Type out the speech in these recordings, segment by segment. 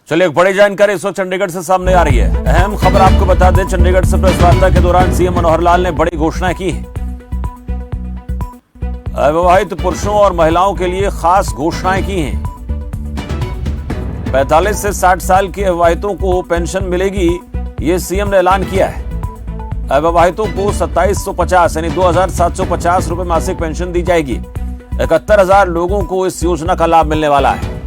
चलिए एक बड़ी जानकारी इस वक्त चंडीगढ़ से सामने आ रही है। अहम खबर आपको बता दें, चंडीगढ़ से प्रेस वार्ता के दौरान सीएम मनोहर लाल ने बड़ी घोषणा की है। अविवाहित पुरुषों और महिलाओं के लिए खास घोषणाएं की हैं। 45 से 60 साल के अविवाहितों को पेंशन मिलेगी, ये सीएम ने ऐलान किया है। अविवाहितों को 2750 यानी 2750 रुपए मासिक पेंशन दी जाएगी। 71,000 लोगों को इस योजना का लाभ मिलने वाला है।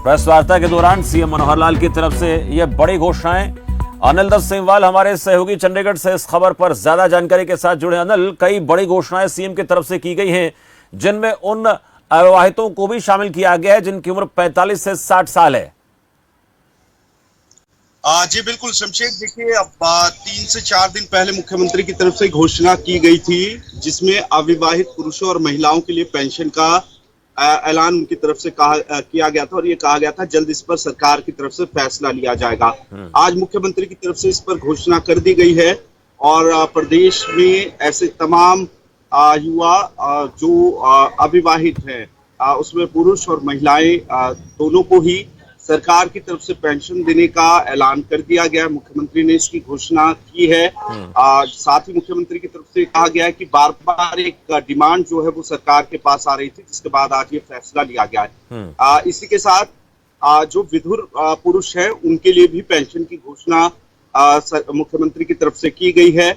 प्रेस वार्ता के दौरान सीएम मनोहर लाल की तरफ से यह बड़ी घोषणाएं। अनिल दत्त सिंहवाल हमारे सहयोगी चंडीगढ़ से इस खबर पर ज्यादा जानकारी के साथ जुड़े। अनिल, कई बड़ी घोषणाएं सीएम की तरफ से की गई हैं, जिनमें उन अविवाहितों को भी शामिल किया गया है जिनकी उम्र 45 से 60 साल है। जी बिल्कुल शमशेर, देखिए अब 3 से 4 दिन पहले मुख्यमंत्री की तरफ से घोषणा की गई थी, जिसमें अविवाहित पुरुषों और महिलाओं के लिए पेंशन का ऐलान उनकी तरफ से किया गया था और ये कहा गया था जल्द इस पर सरकार की तरफ से फैसला लिया जाएगा। आज मुख्यमंत्री की तरफ से इस पर घोषणा कर दी गई है और प्रदेश में ऐसे तमाम युवा जो अविवाहित हैं, उसमें पुरुष और महिलाएं दोनों को ही सरकार की तरफ से पेंशन देने का ऐलान कर दिया गया। मुख्यमंत्री ने इसकी घोषणा की है। साथ ही मुख्यमंत्री की तरफ से कहा गया है कि बार बार एक डिमांड जो है वो सरकार के पास आ रही थी, जिसके बाद आज ये फैसला लिया गया है। इसी के साथ जो विधुर पुरुष हैं उनके लिए भी पेंशन की घोषणा मुख्यमंत्री की तरफ से की गई है।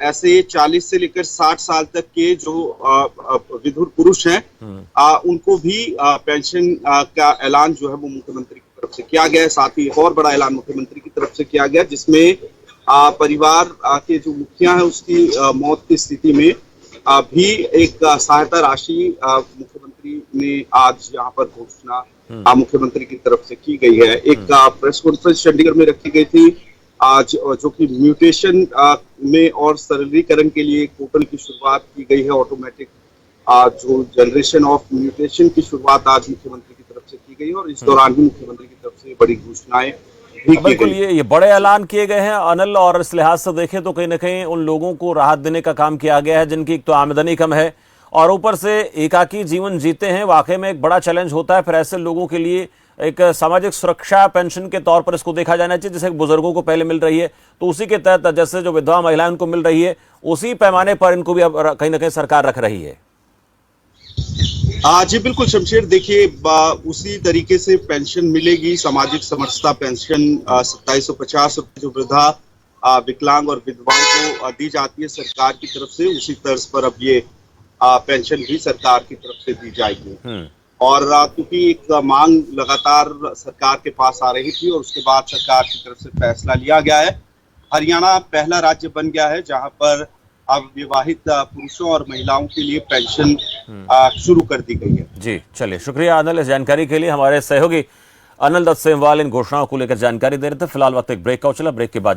ऐसे 40 से लेकर 60 साल तक के जो विधुर पुरुष हैं उनको भी पेंशन का ऐलान जो है वो मुख्यमंत्री की तरफ से किया गया है। साथ ही एक और बड़ा ऐलान मुख्यमंत्री की तरफ से किया गया, जिसमें परिवार के जो मुखिया है उसकी मौत की स्थिति में भी एक सहायता राशि मुख्यमंत्री ने आज यहाँ पर घोषणा मुख्यमंत्री की तरफ से की गई है। एक प्रेस कॉन्फ्रेंस चंडीगढ़ में रखी गई थी आज, जो कि म्यूटेशन में और सरलीकरण के लिए पोर्टल की शुरुआत की गई है। ऑटोमेटिक जो जनरेशन ऑफ म्यूटेशन की शुरुआत आज मुख्यमंत्री की तरफ से की गई है और इस दौरान ही मुख्यमंत्री की तरफ से बड़ी घोषणाएं भी की गई। ये बड़े ऐलान किए गए हैं अनिल, और इस लिहाज से देखें तो कहीं ना कहीं उन लोगों को राहत देने का काम किया गया है जिनकी एक तो आमदनी कम है और ऊपर से एकाकी जीवन जीते हैं। वाकई में एक बड़ा चैलेंज होता है। फिर ऐसे लोगों के लिए एक सामाजिक सुरक्षा पेंशन के तौर पर इसको देखा जाना चाहिए। जैसे बुजुर्गों को पहले मिल रही है तो उसी के तहत जैसे जो विधवा महिलाएं उनको मिल रही है, उसी पैमाने पर इनको भी अब कहीं ना कहीं सरकार रख रही है। जी बिल्कुल शमशेर, देखिए उसी तरीके से पेंशन मिलेगी। सामाजिक समरसता पेंशन 2750 रुपये जो वृद्धा विकलांग और विधवाओं को दी जाती है सरकार की तरफ से, उसी तर्ज पर अब ये पेंशन भी सरकार की तरफ से दी जाएगी। और क्योंकि एक मांग लगातार सरकार के पास आ रही थी और उसके बाद सरकार की तरफ से फैसला लिया गया है। हरियाणा पहला राज्य बन गया है जहां पर अब विवाहित पुरुषों और महिलाओं के लिए पेंशन शुरू कर दी गई है। जी चलिए, शुक्रिया अनिल इस जानकारी के लिए। हमारे सहयोगी अनिल दत्त सिंहवाल इन घोषणाओं को लेकर जानकारी दे रहे थे। फिलहाल वक्त एक ब्रेक का चला, ब्रेक के बाद